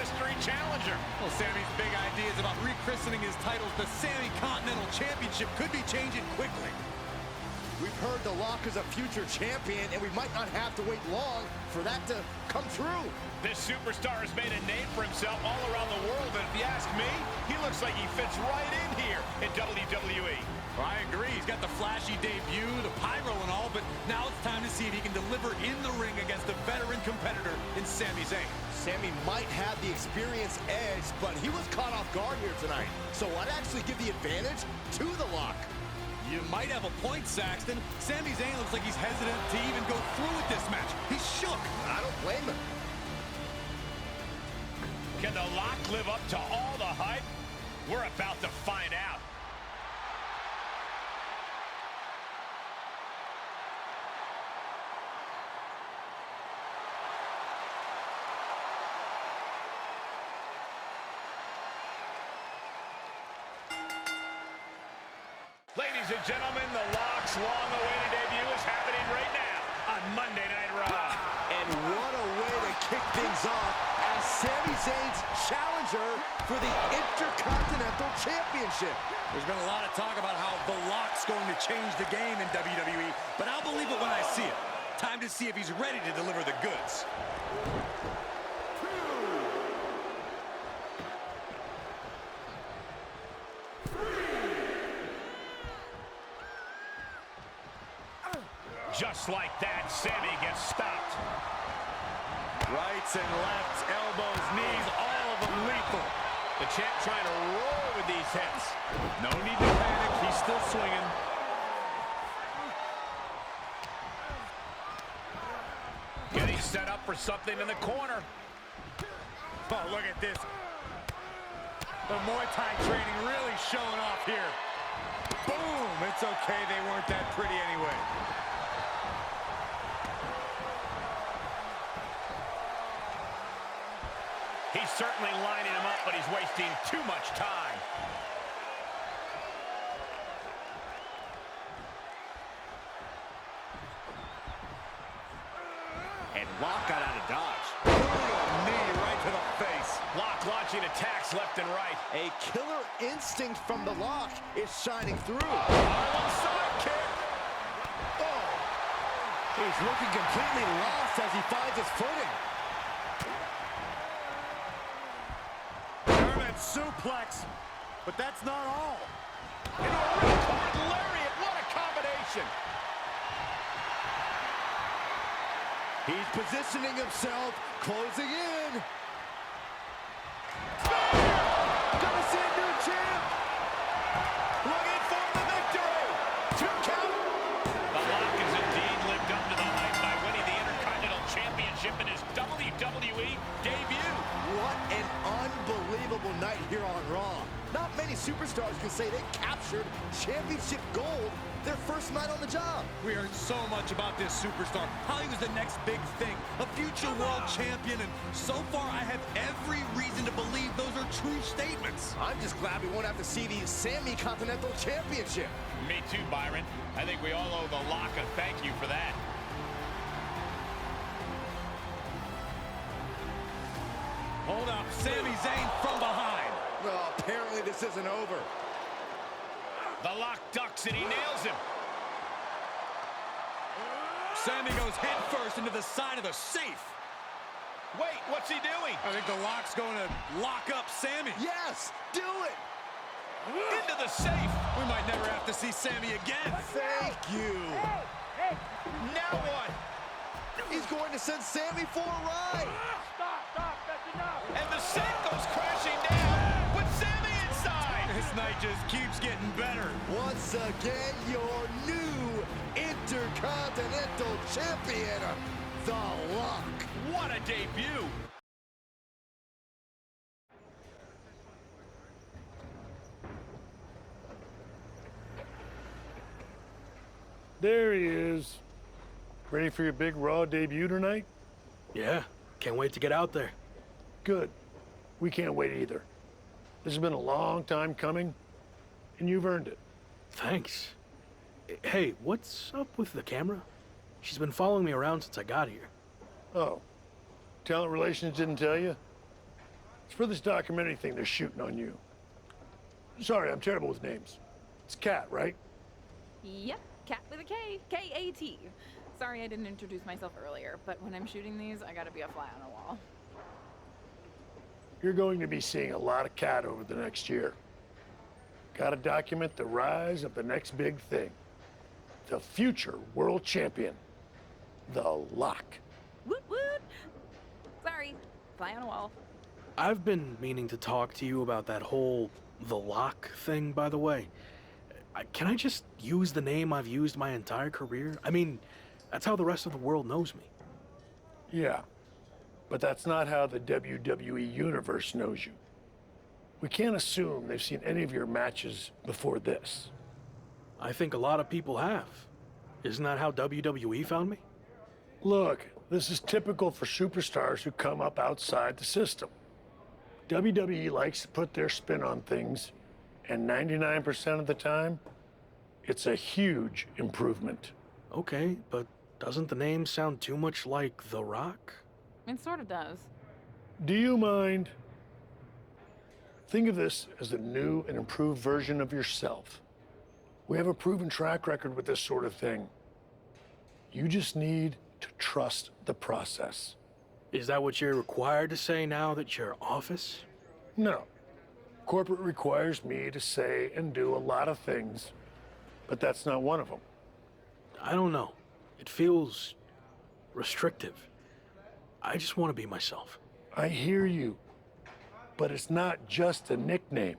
mystery challenger. Well, Sammy's big idea is about rechristening his titles. The Sammy Continental Championship could be changing quickly. We've heard The Lock is a future champion, and we might not have to wait long for that to come true. This superstar has made a name for himself all around the world, and if you ask me, he looks like he fits right in here in WWE. Well, I agree. He's got the flashy debut, the pyro and all, but now it's time to see if he can deliver in the ring against a veteran competitor in Sami Zayn. Sammy might have the experience edge, but he was caught off guard here tonight. So I'd actually give the advantage to The Lock. You might have a point, Saxton. Sami Zayn looks like he's hesitant to even go through with this match. He's shook. I don't blame him. Can The Lock live up to all the hype? We're about to find out. Ladies and gentlemen, The Lock's long-awaited debut is happening right now on Monday Night Raw. And what a way to kick things off as Sami Zayn's challenger for the Intercontinental Championship. There's been a lot of talk about how The Lock's going to change the game in WWE, but I'll believe it when I see it. Time to see if he's ready to deliver the goods. Just like that, Sammy gets stopped. Rights and lefts, elbows, knees, all of them lethal. The champ trying to roll with these hits. No need to panic, he's still swinging. Getting set up for something in the corner. Oh, look at this. The Muay Thai training really showing off here. Boom! It's okay, they weren't that pretty anyway. He's certainly lining him up, but he's wasting too much time. And Lock got out of dodge. Knee right to the face. Lock launching attacks left and right. A killer instinct from The Lock is shining through. Harlem sidekick. Oh. He's looking completely lost as he finds his footing. German suplex, but that's not all. Into a ripcord lariat. What a combination. He's positioning himself, closing in. Gonna see a new champ. Looking for the victory. 2 count. The Lock has indeed lived up to the hype by winning the Intercontinental Championship in his WWE debut. What an unbelievable night here on Raw. Not many superstars can say they captured championship gold their first night on the job. We heard so much about this superstar, how he was the next big thing, a future world champion, and so far I have every reason to believe those are true statements. I'm just glad we won't have to see the Sammy Continental Championship. Me too, Byron. I think we all owe The Lock a thank you for that. Hold up, Sami Zayn from behind. Well, apparently this isn't over. The Lock ducks and he nails him. Sammy goes head first into the side of the safe. Wait, what's he doing? I think The Lock's going to lock up Sammy. Yes, do it. Into the safe. We might never have to see Sammy again. Thank you. Hey, Now what? He's going to send Sammy for a ride. stop, that's enough. And the safe goes crashing down with Sammy inside. This night just keeps getting better. Once again, your new Intercontinental Champion, The Lock. What a debut. There he is. Ready for your big Raw debut tonight? Yeah, can't wait to get out there. Good. We can't wait either. This has been a long time coming, and you've earned it. Thanks. Hey, what's up with the camera? She's been following me around since I got here. Oh, talent relations didn't tell you? It's for this documentary thing they're shooting on you. Sorry, I'm terrible with names. It's Kat, right? Yep, Cat with a K, K-A-T. Sorry I didn't introduce myself earlier, but when I'm shooting these, I gotta be a fly on the wall. You're going to be seeing a lot of Kat over the next year. Gotta document the rise of the next big thing. The future world champion. The Lock. Woot woot! Sorry, fly on a wall. I've been meaning to talk to you about that whole The Lock thing, by the way. Can I just use the name I've used my entire career? I mean, that's how the rest of the world knows me. Yeah, but that's not how the WWE Universe knows you. We can't assume they've seen any of your matches before this. I think a lot of people have. Isn't that how WWE found me? Look, this is typical for superstars who come up outside the system. WWE likes to put their spin on things, and 99% of the time, it's a huge improvement. Okay, but doesn't the name sound too much like The Rock? It sort of does. Do you mind? Think of this as a new and improved version of yourself. We have a proven track record with this sort of thing. You just need to trust the process. Is that what you're required to say now that you're office? No. Corporate requires me to say and do a lot of things, but that's not one of them. I don't know. It feels restrictive. I just want to be myself. I hear you, but it's not just a nickname.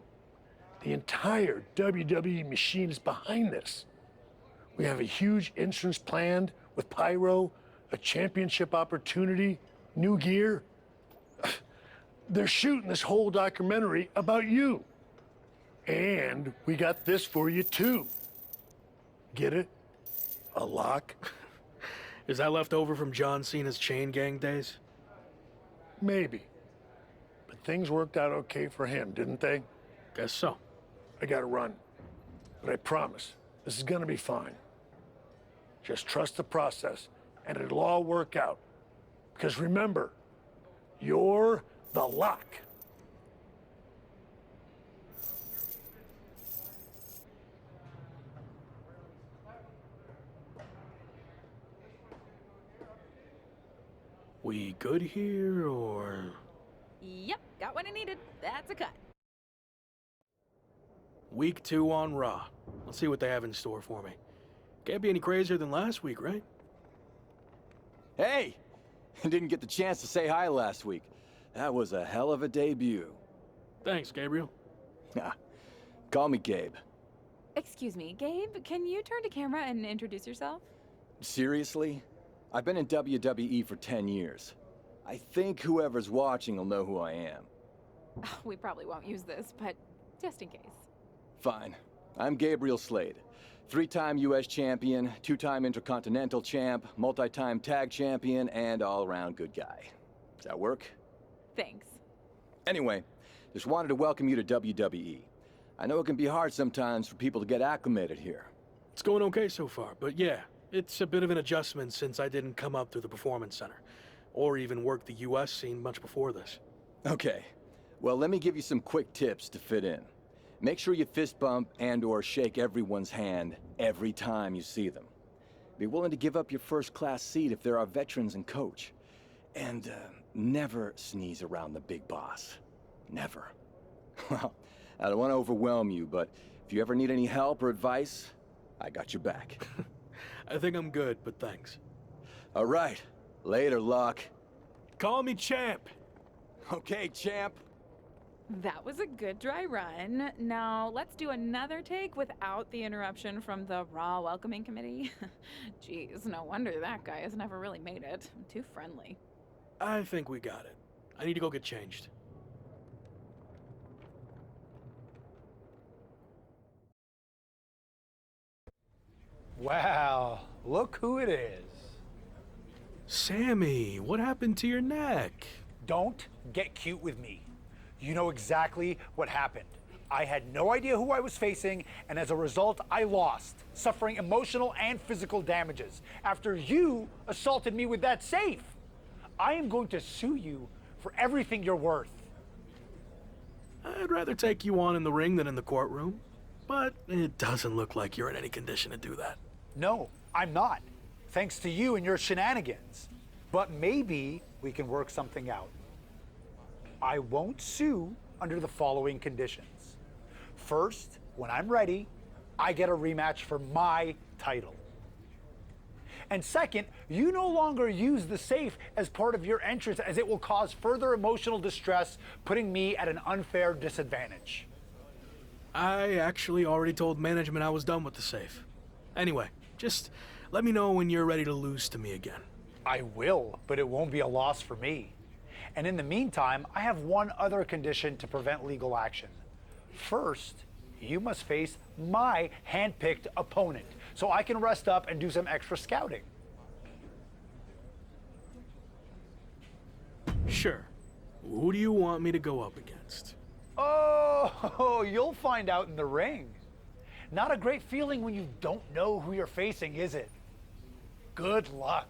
The entire WWE machine is behind this. We have a huge entrance planned with pyro, a championship opportunity, new gear. They're shooting this whole documentary about you. And we got this for you too. Get it? A lock? Is that left over from John Cena's chain gang days? Maybe. But things worked out okay for him, didn't they? Guess so. I gotta run. But I promise, this is gonna be fine. Just trust the process, and it'll all work out. Because remember, you're the Lock. We good here, or...? Yep, got what I needed. That's a cut. Week 2 on Raw. Let's see what they have in store for me. Can't be any crazier than last week, right? Hey! Didn't get the chance to say hi last week. That was a hell of a debut. Thanks, Gabriel. Call me Gabe. Excuse me, Gabe, can you turn to camera and introduce yourself? Seriously? I've been in WWE for 10 years. I think whoever's watching will know who I am. We probably won't use this, but just in case. Fine. I'm Gabriel Slade. 3-time U.S. champion, 2-time Intercontinental champ, multi-time tag champion, and all-around good guy. Does that work? Thanks. Anyway, just wanted to welcome you to WWE. I know it can be hard sometimes for people to get acclimated here. It's going okay so far, but yeah, it's a bit of an adjustment since I didn't come up through the Performance Center, or even work the U.S. scene much before this. Okay. Well, let me give you some quick tips to fit in. Make sure you fist bump and/or shake everyone's hand every time you see them. Be willing to give up your first-class seat if there are veterans and coach. And never sneeze around the big boss. Never. Well, I don't want to overwhelm you, but if you ever need any help or advice, I got your back. I think I'm good, but thanks. All right. Later, Luck. Call me Champ. Okay, champ. That was a good dry run. Now, let's do another take without the interruption from the Raw Welcoming Committee. Jeez, no wonder that guy has never really made it. Too friendly. I think we got it. I need to go get changed. Wow, look who it is. Sammy, what happened to your neck? Don't get cute with me. You know exactly what happened. I had no idea who I was facing, and as a result, I lost, suffering emotional and physical damages after you assaulted me with that safe. I am going to sue you for everything you're worth. I'd rather take you on in the ring than in the courtroom, but it doesn't look like you're in any condition to do that. No, I'm not. Thanks to you and your shenanigans. But maybe we can work something out. I won't sue under the following conditions. First, when I'm ready, I get a rematch for my title. And second, you no longer use the safe as part of your entrance, as it will cause further emotional distress, putting me at an unfair disadvantage. I actually already told management I was done with the safe. Anyway, just let me know when you're ready to lose to me again. I will, but it won't be a loss for me. And in the meantime, I have one other condition to prevent legal action. First, you must face my hand-picked opponent, so I can rest up and do some extra scouting. Sure. Who do you want me to go up against? Oh, you'll find out in the ring. Not a great feeling when you don't know who you're facing, is it? Good luck.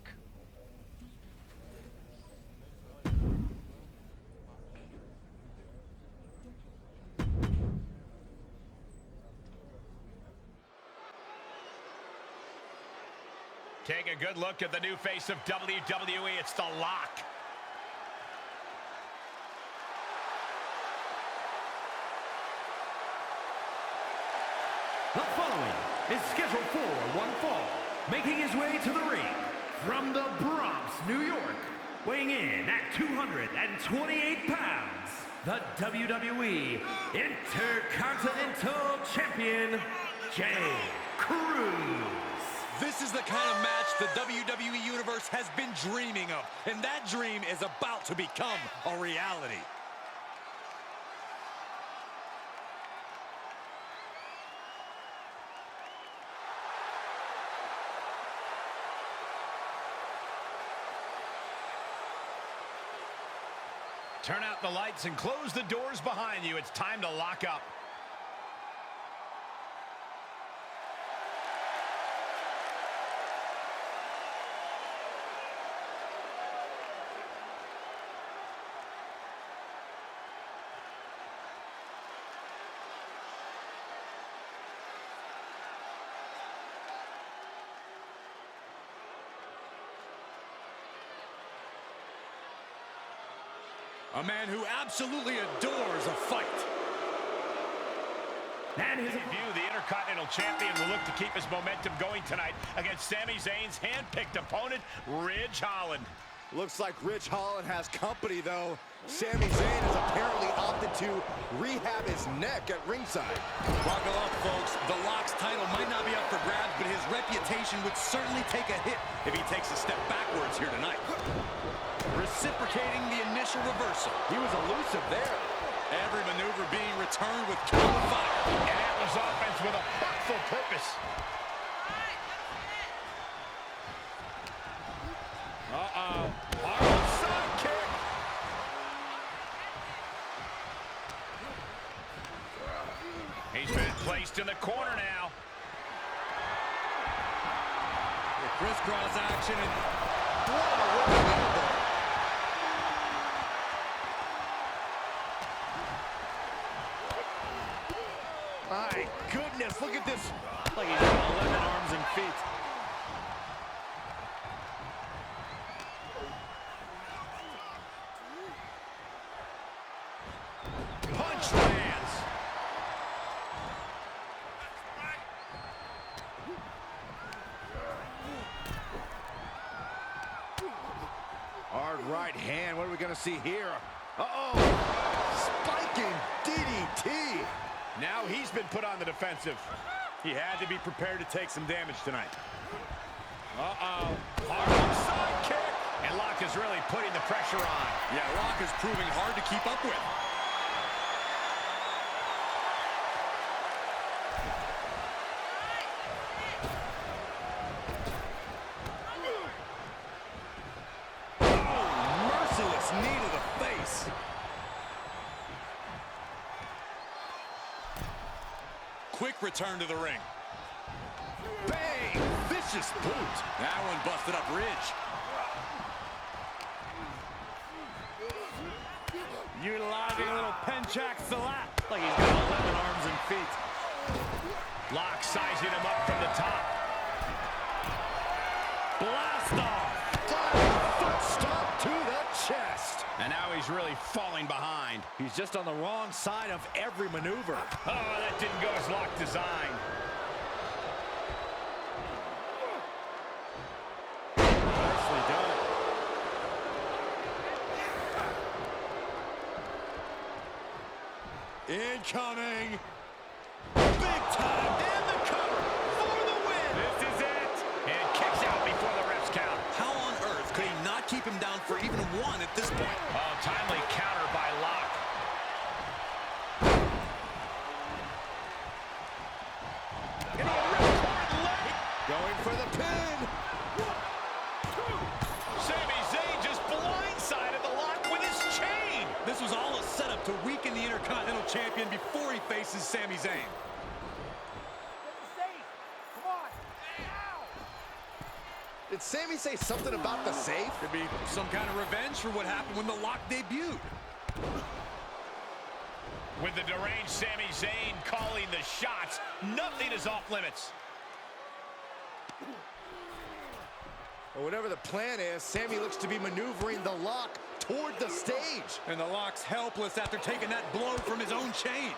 Take a good look at the new face of WWE. It's The Lock. The following is scheduled for one fall, making his way to the ring from the Bronx, New York, weighing in at 228 pounds, the WWE Intercontinental Champion, Jay Cruz. This is the kind of match the WWE Universe has been dreaming of, and that dream is about to become a reality. Turn out the lights and close the doors behind you. It's time to lock up. A man who absolutely adores a fight. And his View, the Intercontinental Champion will look to keep his momentum going tonight against Sami Zayn's hand-picked opponent, Ridge Holland. Looks like Ridge Holland has company, though. Sami Zayn has apparently opted to rehab his neck at ringside. Buckle up, folks. The Lock's title might not be up for grabs, but his reputation would certainly take a hit if he takes a step backwards here tonight. Reciprocating the initial reversal. He was elusive there. Every maneuver being returned with counter fire. An Atlas offense with a hurtful purpose. Uh-oh. Harlem sidekick. He's been placed in the corner now. The crisscross action and my goodness, look at this. like he's got 11 arms and feet. Punch lands. Hard right hand. What are we going to see here? Uh-oh. Spiking DDT. Now he's been put on the defensive. He had to be prepared to take some damage tonight. Uh-oh. Harlem sidekick. And Locke is really putting the pressure on. Yeah, Locke is proving hard to keep up with. Merciless knee to the face. Quick return to the ring. Bang! Vicious boot. That one busted up Ridge. Utilizing a little penchak salat. Like he's got 11 arms and feet. Lock sizing him up from the top. Blast off. Foot stop to the chest. And now he's really falling behind. He's just on the wrong side of every maneuver. Oh, that didn't go as Lock designed. Nicely done. Incoming. Big time. And the cover for the win. This is it. And kicks out before the refs count. How on earth could he not keep him down for even one at this point? Oh, timely counter by Lock. Getting a ripcord leg. Going for the pin. Sami Zayn just blindsided the Lock with his chain. This was all a setup to weaken the Intercontinental Champion before he faces Sami Zayn. Come on. Ow. Did Sami say something about the safe? Could be some kind of revenge for what happened when the Lock debuted. With the deranged Sami Zayn calling the shots, nothing is off limits. Well, whatever the plan is, Sami looks to be maneuvering the Lock toward the stage. And the Lock's helpless after taking that blow from his own chain.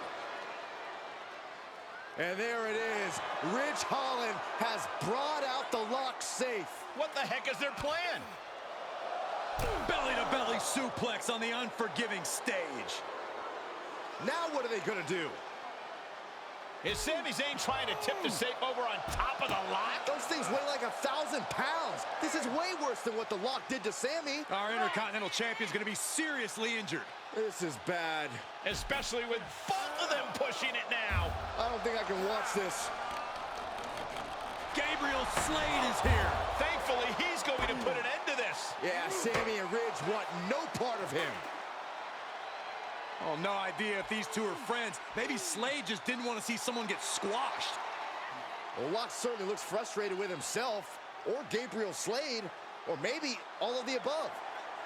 And there it is. Ridge Holland has brought out the Lock safe. What the heck is their plan? Belly-to-belly suplex on the unforgiving stage. Now what are they going to do? Is Sami Zayn trying to tip the safe over on top of the Lock? Those things weigh like 1,000 pounds. This is way worse than what the Lock did to Sami. Our Intercontinental Champion's going to be seriously injured. This is bad. Especially with both of them pushing it now. I don't think I can watch this. Gabriel Slade is here. Thankfully, he's going to put an end to this. Yeah, Sami and Ridge want no part of him. Oh, no idea if these two are friends. Maybe Slade just didn't want to see someone get squashed. Well, Lock certainly looks frustrated with himself, or Gabriel Slade, or maybe all of the above.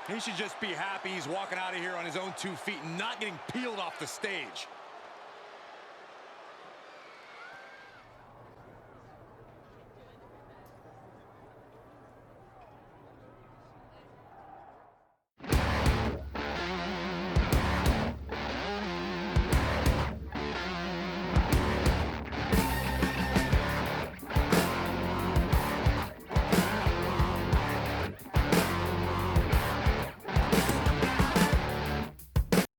He should just be happy he's walking out of here on his own 2 feet and not getting peeled off the stage.